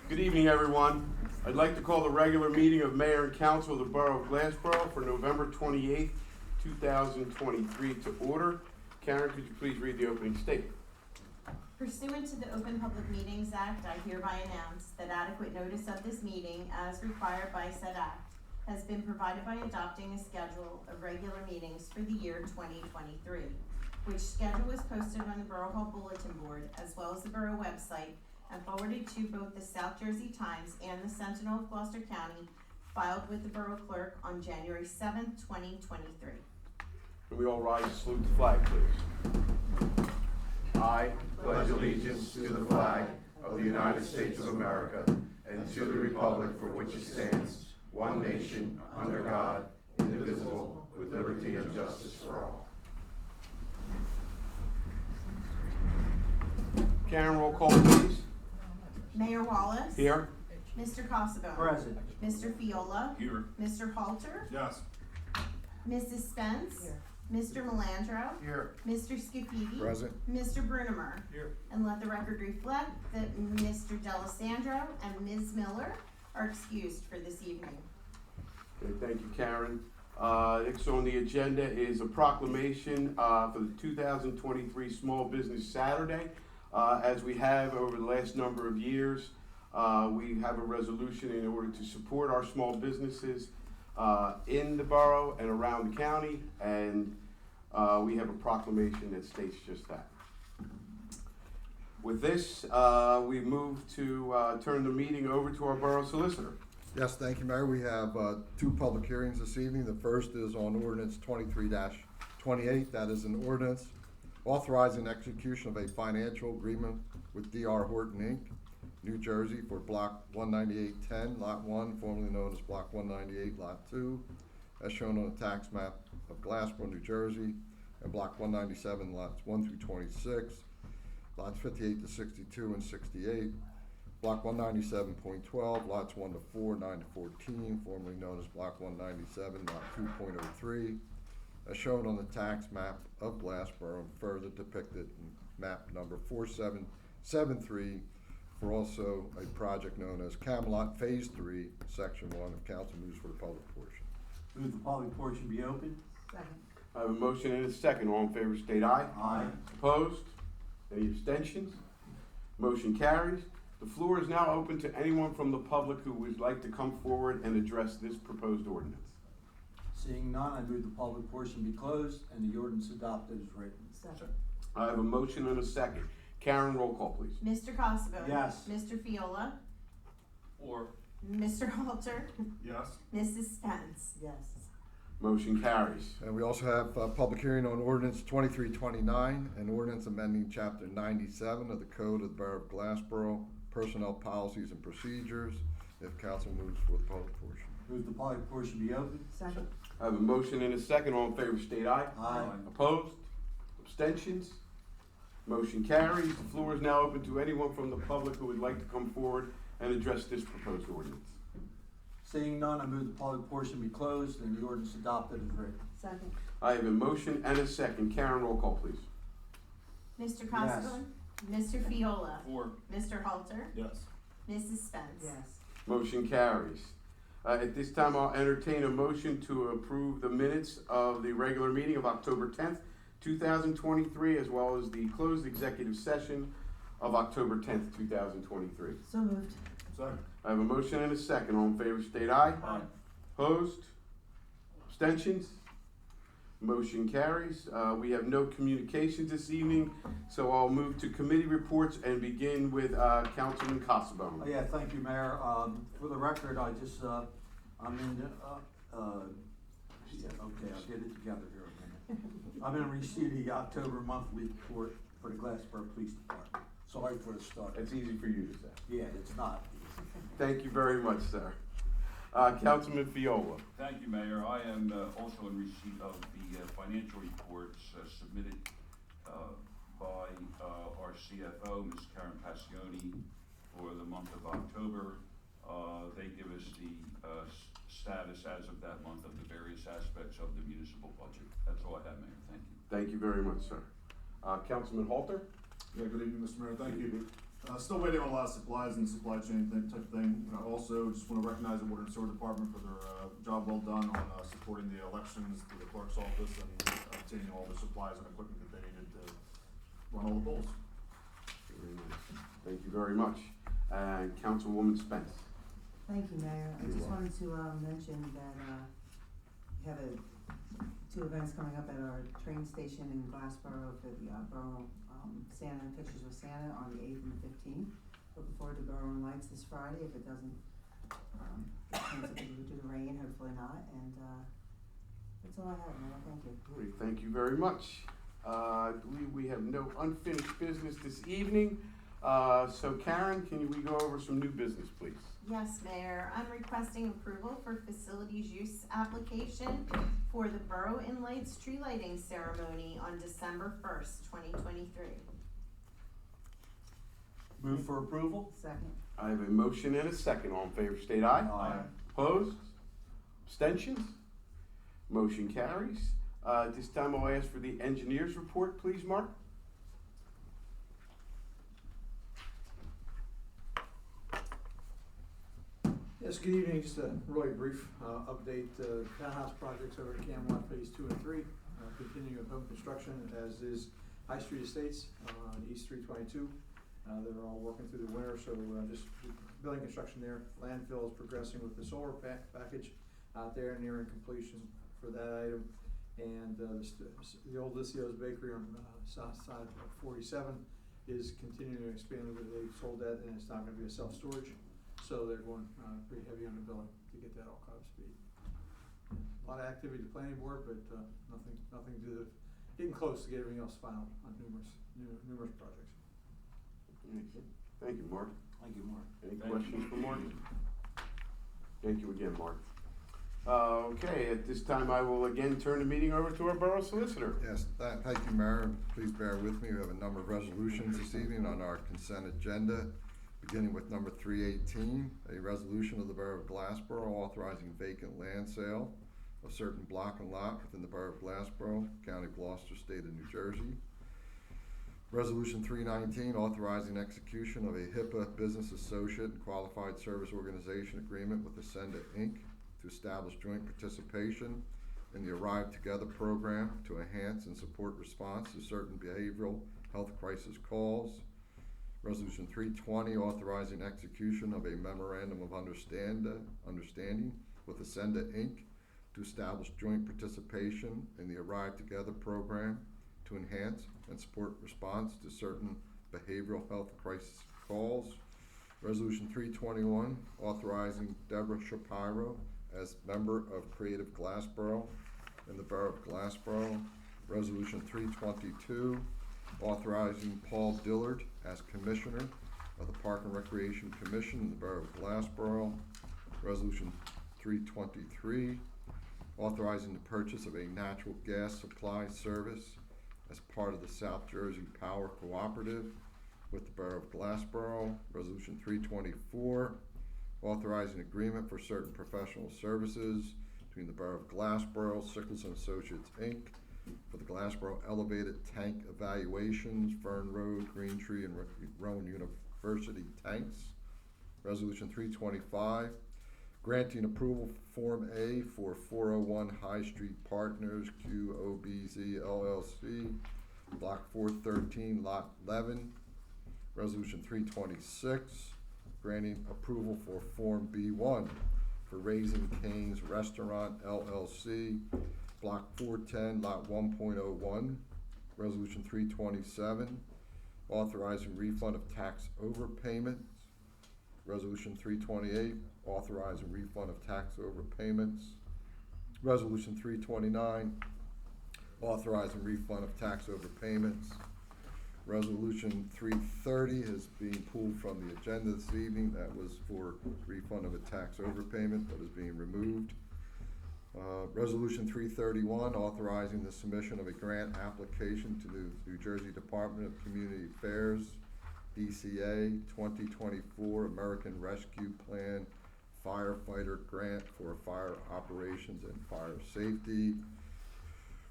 Good evening, everyone. I'd like to call the regular meeting of Mayor and Council of the Borough of Glassboro for November 28th, 2023 to order. Karen, could you please read the opening statement? Pursuant to the Open Public Meetings Act, I hereby announce that adequate notice of this meeting, as required by said act, has been provided by adopting a schedule of regular meetings for the year 2023, which schedule was posted on the Borough Hall Bulletin Board as well as the Borough website and forwarded to both the South Jersey Times and the Sentinel of Gloucester County, filed with the Borough Clerk on January 7th, 2023. Can we all rise and salute the flag, please? I pledge allegiance to the flag of the United States of America and to the republic for which it stands, one nation, under God, indivisible, with liberty and justice for all. Karen, roll call, please. Mayor Wallace. Here. Mr. Cossabone. Present. Mr. Fiola. Here. Mr. Halter. Yes. Mrs. Spence. Mr. Melandro. Here. Mr. Scafidi. Present. Mr. Brunemer. Here. And let the record reflect that Mr. D'Alessandro and Ms. Miller are excused for this evening. Okay, thank you, Karen. Next on the agenda is a proclamation for the 2023 Small Business Saturday. As we have over the last number of years, we have a resolution in order to support our small businesses in the borough and around the county, and we have a proclamation that states just that. With this, we move to turn the meeting over to our borough solicitor. Yes, thank you, Mayor. We have two public hearings this evening. The first is on ordinance 23-28. That is an ordinance authorizing execution of a financial agreement with D.R. Horton, Inc., New Jersey, for Block 19810, Lot 1, formerly known as Block 198, Lot 2, as shown on the tax map of Glassboro, New Jersey, and Block 197, Lots 1 through 26, Lots 58 to 62 and 68, Block 197.12, Lots 1 to 4, 9 to 14, formerly known as Block 197, Lot 2.03, as shown on the tax map of Glassboro and further depicted in map number 4773 for also a project known as Camelot Phase 3, Section 1 of council moves for the public portion. Move the public portion be open. Second. I have a motion and a second. All in favor state aye. Aye. Opposed? Any abstentions? Motion carries. The floor is now open to anyone from the public who would like to come forward and address this proposed ordinance. Seeing none, I move the public portion be closed and the ordinance adopted as written. Second. I have a motion and a second. Karen, roll call, please. Mr. Cossabone. Yes. Mr. Fiola. Or. Mr. Halter. Yes. Mrs. Spence. Yes. Motion carries. And we also have a public hearing on ordinance 2329, an ordinance amending chapter 97 of the Code of the Borough of Glassboro, Personnel Policies and Procedures, if council moves for the public portion. Move the public portion be open. Second. I have a motion and a second. All in favor state aye. Aye. Opposed? Abstentions? Motion carries. The floor is now open to anyone from the public who would like to come forward and address this proposed ordinance. Seeing none, I move the public portion be closed and the ordinance adopted as written. Second. I have a motion and a second. Karen, roll call, please. Mr. Cossabone. Mr. Fiola. Or. Mr. Halter. Yes. Mrs. Spence. Yes. Motion carries. At this time, I'll entertain a motion to approve the minutes of the regular meeting of October 10th, 2023, as well as the closed executive session of October 10th, 2023. So moved. Second. I have a motion and a second. All in favor state aye. Aye. Opposed? Abstentions? Motion carries. We have no communications this evening, so I'll move to committee reports and begin with Councilman Cossabone. Oh, yeah, thank you, Mayor. For the record, I just, I'm in, okay, I'll get it together here a minute. I'm gonna receive the October monthly report for the Glassboro Police Department. Sorry for the start. That's easy for you to say. Yeah, it's not. Thank you very much, sir. Councilman Fiola. Thank you, Mayor. I am also in receipt of the financial reports submitted by our CFO, Ms. Karen Passioni, for the month of October. They give us the status as of that month of the various aspects of the municipal budget. That's all I have, Mayor. Thank you. Thank you very much, sir. Councilman Halter? Yeah, good evening, Mr. Mayor. Thank you. Still waiting on a lot of supplies and supply chain type of thing. Also, just want to recognize the Water and Sewer Department for their job well done on supporting the elections through the clerk's office and obtaining all the supplies and equipment that they needed to run all the polls. Very nice. Thank you very much. And Councilwoman Spence. Thank you, Mayor. I You're just welcome. wanted to mention that we have two events coming up at our train station in Glassboro for the Borough Santa and Pictures with Santa on the 8th and the 15th. Looking forward to Borough and Lights this Friday if it doesn't get canceled due to the rain, hopefully not. And that's all I have, Mayor. Thank you. All right, thank you very much. I believe we have no unfinished business this evening. So Karen, can we go over some new business, please? Yes, Mayor, I'm requesting approval for facilities use application for the Borough and Lights tree lighting ceremony on December 1st, 2023. Move for approval? Second. I have a motion and a second. All in favor, state aye. Aye. Opposed? Abstentions? Motion carries. At this time, I'll ask for the engineer's report, please, Mark. Yes, good evening. Just a really brief update. Townhouse projects over at Camelot Phase 2 and 3, continuing with home construction, as is High Street Estates on East 322. They're all working through the winter, so just building construction there. Landfill is progressing with the solar package out there, nearing completion for that item. And the old Lucio's Bakery on south side of 47 is continuing to expand, but they sold that and it's not going to be a self-storage. So they're going pretty heavy on the billing to get that all caught up to speed. A lot of activity at the planning board, but nothing to getting close to get everything else final on numerous projects. Thank you, Mark. Thank you, Mark. Any Thank questions you. for Mark? Thank you again, Mark. Okay, at this time, I will again turn the meeting over to our borough solicitor. Yes, thank you, Mayor. Please bear with me. We have a number of resolutions this evening on our consent agenda, beginning with number 318, a resolution of the Borough of Glassboro authorizing vacant land sale of certain block and lot within the Borough of Glassboro, County of Gloucester, State of New Jersey. Resolution 319, authorizing execution of a HIPAA Business Associate and Qualified Service Organization Agreement with Ascenda, Inc. to establish joint participation in the Arrive Together program to enhance and support response to certain behavioral health crisis calls. Resolution 320, authorizing execution of a memorandum of understanding with Ascenda, Inc. to establish joint participation in the Arrive Together program to enhance and support response to certain behavioral health crisis calls. Resolution 321, authorizing Deborah Shapiro as member of Creative Glassboro in the Borough of Glassboro. Resolution 322, authorizing Paul Dillard as Commissioner of the Park and Recreation Commission in the Borough of Glassboro. Resolution 323, authorizing the purchase of a natural gas supply service as part of the South Jersey Power Cooperative with the Borough of Glassboro. Resolution 324, authorizing agreement for certain professional services between the Borough of Glassboro, Sickles and Associates, Inc. for the Glassboro Elevated Tank Evaluations, Fern Road, Green Tree, and Rowan University tanks. Resolution 325, granting approval Form A for 401 High Street Partners, QOBZ LLC, Block 413, Lot 11. Resolution 326, granting approval for Form B1 for Raising Cane's Restaurant LLC, Block 410, Lot 1.01. Resolution 327, authorizing refund of tax overpayments. Resolution 328, authorizing refund of tax overpayments. Resolution 329, authorizing refund of tax overpayments. Resolution 330 is being pulled from the agenda this evening. That was for refund of a tax overpayment that is being removed. Resolution 331, authorizing the submission of a grant application to the New Jersey Department of Community Affairs, DCA 2024 American Rescue Plan Firefighter Grant for Fire Operations and Fire Safety.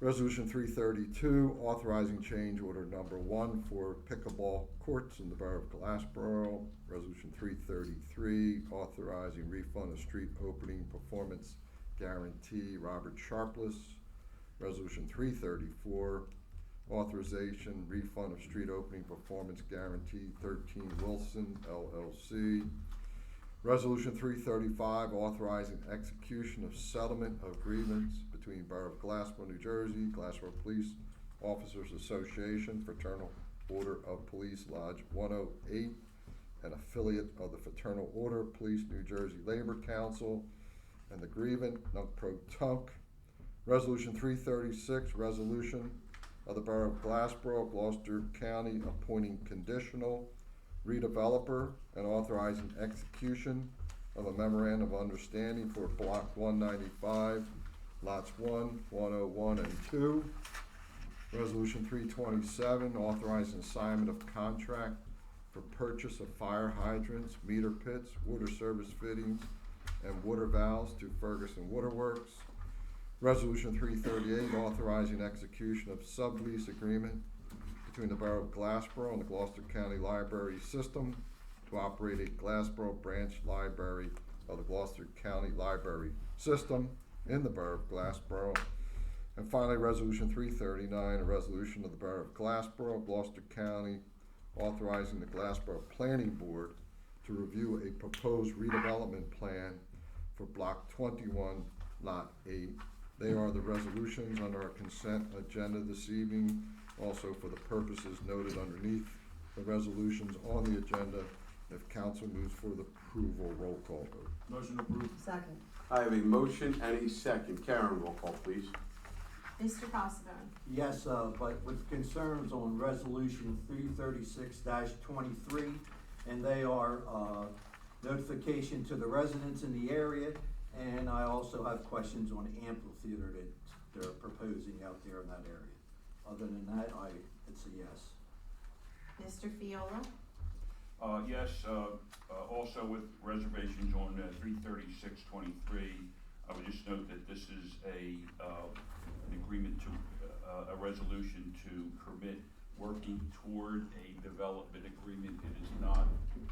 Resolution 332, authorizing change order number 1 for pickleball courts in the Borough of Glassboro. Resolution 333, authorizing refund of street opening performance guarantee, Robert Sharpless. Resolution 334, authorization refund of street opening performance guarantee, 13 Wilson LLC. Resolution 335, authorizing execution of settlement agreements between Borough of Glassboro, New Jersey, Glassboro Police Officers Association, Fraternal Order of Police Lodge 108, an affiliate of the Fraternal Order of Police New Jersey Labor Council, and the grievant, Nunc Pro Tunc. Resolution 336, resolution of the Borough of Glassboro, Gloucester County, appointing conditional redeveloper and authorizing execution of a memorandum of understanding for Block 195, Lots 1, 101, and 2. Resolution 327, authorizing assignment of contract for purchase of fire hydrants, meter pits, water service fittings, and water valves to Ferguson Waterworks. Resolution 338, authorizing execution of sublease agreement between the Borough of Glassboro and the Gloucester County Library System to operate a Glassboro branch library of the Gloucester County Library System in the Borough of Glassboro. And finally, Resolution 339, a resolution of the Borough of Glassboro, Gloucester County, authorizing the Glassboro Planning Board to review a proposed redevelopment plan for Block 21, Lot 8. They are the resolutions under our consent agenda this evening. Also, for the purposes noted underneath the resolutions on the agenda, if council moves for the approval, roll call vote. Motion approved. Second. I have a motion and a second. Karen, roll call, please. Mr. Costello. Yes, but with concerns on resolution 336-23, and they are, notification to the residents in the area, and I also have questions on the amphitheater that they're proposing out there in that area. Other than that, it's a yes. Mr. Fiola. Yes, also with reservations on 336-23, I would just note that this is an agreement to, a resolution to permit working toward a development agreement. It is not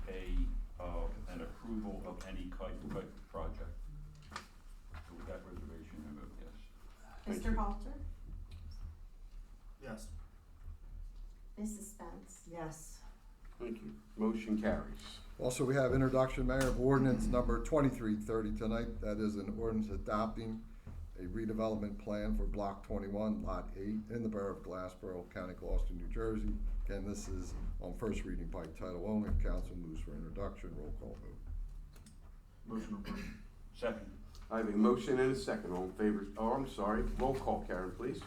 an approval of any type of project. So with that reservation, I vote yes. Thank Mr. you. Halter. Yes. Mrs. Spence. Yes. Thank you. Motion carries. Also, we have introduction, Mayor, of ordinance number 2330 tonight. That is an ordinance adopting a redevelopment plan for Block 21, Lot 8 in the Borough of Glassboro, County Gloucester, New Jersey. Again, this is on first reading by title only. Council moves for introduction. Roll call vote. Motion approved. Second. I have a motion and a second. All in favor, roll call, Karen, please.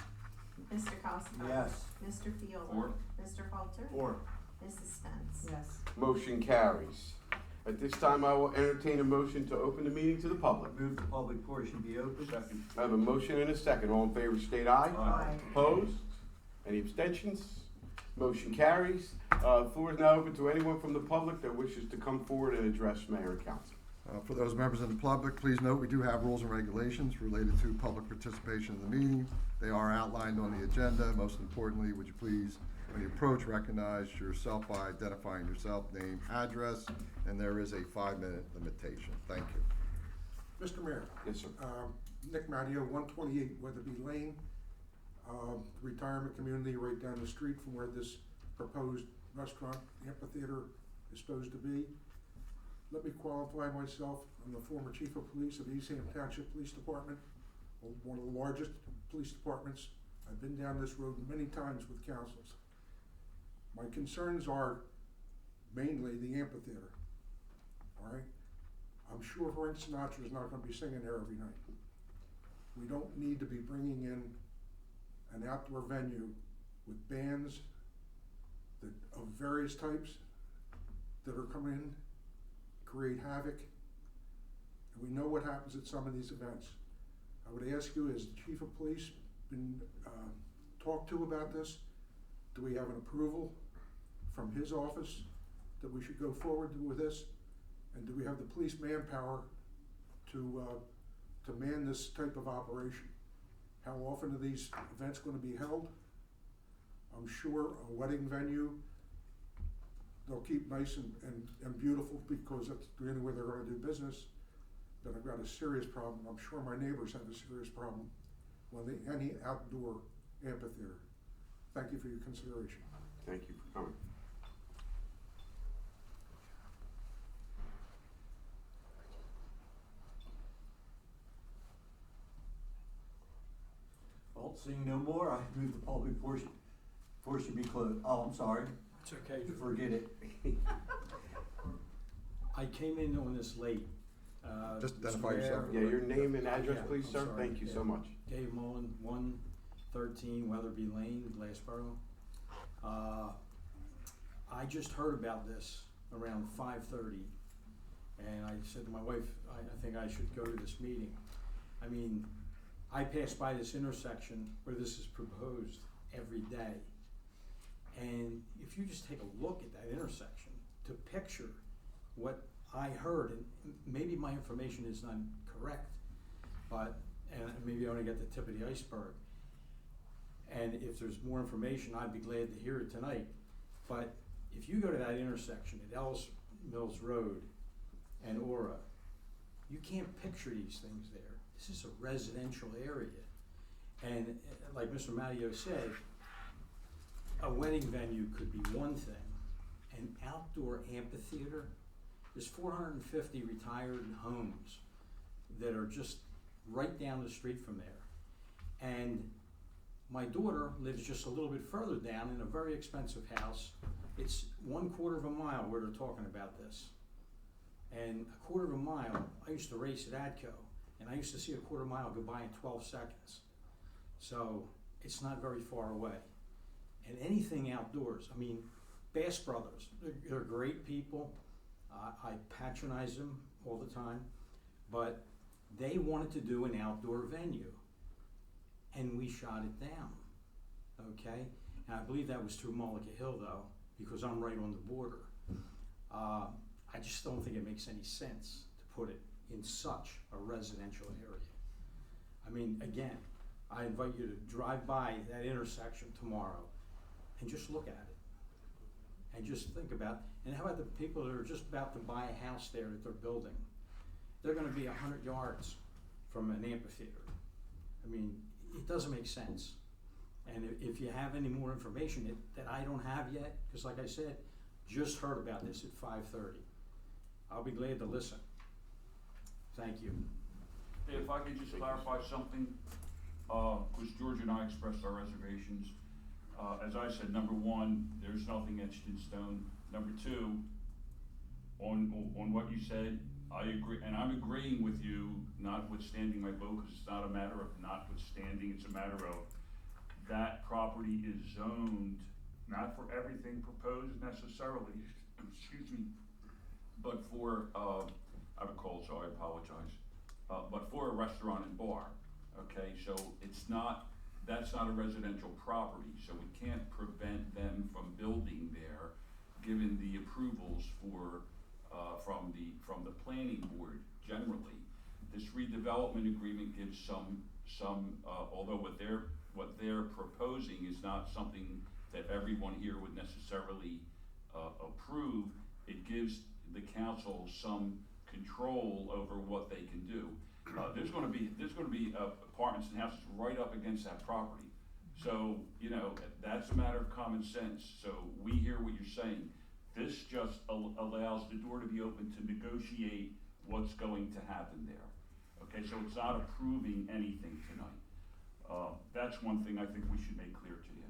Mr. Costello. Yes. Mr. Fiola. Four. Mr. Halter. Four. Mrs. Spence. Yes. Motion carries. At this time, I will entertain a motion to open the meeting to the public. Move the public portion be open. Second. I have a motion and a second. All in favor, state aye. Aye. Opposed? Any abstentions? Motion carries. Floor is now open to anyone from the public that wishes to come forward and address mayor and council. For those members of the public, please note we do have rules and regulations related to public participation in the meeting. They are outlined on the agenda. Most importantly, would you please, when you approach, recognize yourself by identifying yourself, name, address, and there is a 5-minute limitation. Thank you. Mr. Mayor, Yes, sir. Nick Matteo, 128 Weatherby Lane, retirement community right down the street from where this proposed restaurant amphitheater is supposed to be. Let me qualify myself. I'm the former chief of police of Eastham Township Police Department, one of the largest police departments. I've been down this road many times with councils. My concerns are mainly the amphitheater, all right? I'm sure Frank Sinatra is not gonna be singing there every night. We don't need to be bringing in an outdoor venue with bands that, of various types that are coming in, create havoc. And we know what happens at some of these events. I would ask you, as the chief of police, been talked to about this? Do we have an approval from his office that we should go forward with this? And do we have the police manpower to man this type of operation? How often are these events gonna be held? I'm sure a wedding venue, they'll keep nice and beautiful because that's the only way they're gonna do business. But I've got a serious problem, I'm sure my neighbors have a serious problem when any outdoor amphitheater. Thank you for your consideration. Thank you for coming. Well, seeing no more, I move the public portion be closed. Oh, I'm sorry, It's okay. forget it. I came in on this late. Just identify yourself. Yeah, your name and address, Yeah, please, I'm sir. sorry. Thank you Yeah. so much. Dave Mullen, 113 Weatherby Lane, Glassboro. I just heard about this around 5:30, and I said to my wife, I think I should go to this meeting. I mean, I pass by this intersection where this is proposed every day. And if you just take a look at that intersection to picture what I heard, and maybe my information is not correct, but, and maybe I only get the tip of the iceberg. And if there's more information, I'd be glad to hear it tonight. But if you go to that intersection at Ellis Mills Road and Aura, you can't picture these things there. This is a residential area. And like Mr. Matteo said, a wedding venue could be one thing. An outdoor amphitheater, there's 450 retired homes that are just right down the street from there. And my daughter lives just a little bit further down in a very expensive house. It's 1/4 of a mile where they're talking about this. And 1/4 of a mile, I used to race at ADCO, and I used to see a 1/4 mile go by in 12 seconds. So it's not very far away. And anything outdoors, I mean, Bass Brothers, they're great people. I patronize them all the time, but they wanted to do an outdoor venue, and we shot it down, okay? And I believe that was through Mullica Hill though, because I'm right on the border. I just don't think it makes any sense to put it in such a residential area. I mean, again, I invite you to drive by that intersection tomorrow and just look at it. And just think about, and how about the people that are just about to buy a house there that they're building? They're gonna be 100 yards from an amphitheater. I mean, it doesn't make sense. And if you have any more information that I don't have yet, because like I said, just heard about this at 5:30. I'll be glad to listen. Thank you. If I could just clarify something, because George and I expressed our reservations. As I said, number one, there's nothing etched in stone. Number two, on what you said, I agree, and I'm agreeing with you, notwithstanding my vote, because it's not a matter of notwithstanding, it's a matter of that property is zoned, not for everything proposed necessarily, excuse me, but for, I have a cold, so I apologize, but for a restaurant and bar, okay? So it's not, that's not a residential property, so we can't prevent them from building there, given the approvals for, from the planning board generally. This redevelopment agreement gives some, although what they're proposing is not something that everyone here would necessarily approve, it gives the council some control over what they can do. There's gonna be apartments and houses right up against that property. So, you know, that's a matter of common sense. So we hear what you're saying. This just allows the door to be open to negotiate what's going to happen there. Okay, so it's not approving anything tonight. That's one thing I think we should make clear to you.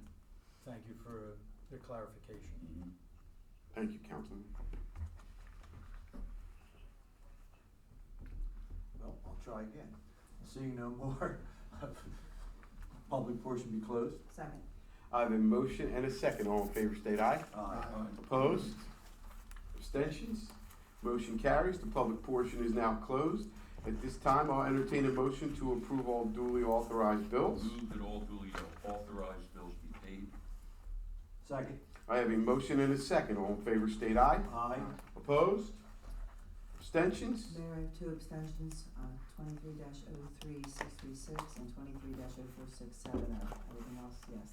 Thank you for the clarification. Thank you, Councilman. Well, I'll try again. Seeing no more, public portion be closed. Second. I have a motion and a second. All in favor state aye. Aye. Opposed? Abstentions? Motion carries. The public portion is now closed. At this time, I'll entertain a motion to approve all duly authorized bills. Move that all duly authorized bills be paid. Second. I have a motion and a second. All in favor state aye. Aye. Opposed? Abstentions? Mayor, I have two abstentions, 23-03636 and 23-04670. Everything else, yes.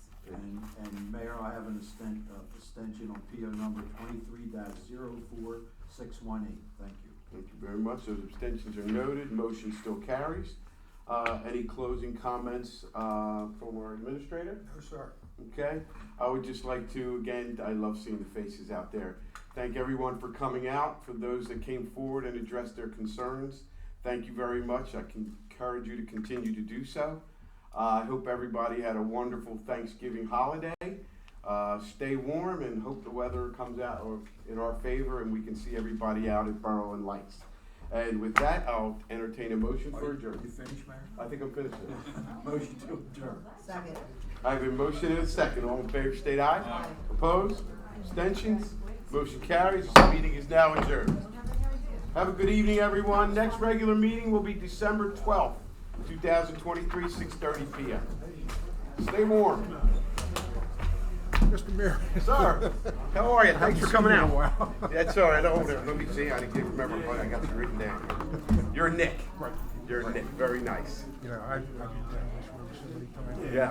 And Mayor, I have an abstention on PO number 23-04618. Thank you. Thank you very much. Those abstentions are noted. Motion still carries. Any closing comments from our administrator? No, sir. Okay. I would just like to, again, I love seeing the faces out there. Thank everyone for coming out. For those that came forward and addressed their concerns, thank you very much. I can encourage you to continue to do so. I hope everybody had a wonderful Thanksgiving holiday. Stay warm and hope the weather comes out in our favor and we can see everybody out at Borough and Lights. And with that, I'll entertain a motion for adjournment. You finished, Mayor? I think I'm finished. Motion to adjourn. Second. I have a motion and a second. All in favor, state aye. Aye. Opposed? Abstentions? Motion carries. This meeting is now adjourned. Have a good evening, everyone. Next regular meeting will be December 12th, 2023, 6:30 p.m. Stay warm. Mr. Mayor. Sir, how are you? Thanks for coming out. Wow. That's all right. Hold it. Let me see. I didn't remember, but I got you written down. You're Nick. Right. You're Nick. Very nice. You know, I've been down this road so many times. Yeah.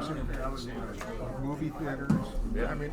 Movie theaters. Yeah. I mean,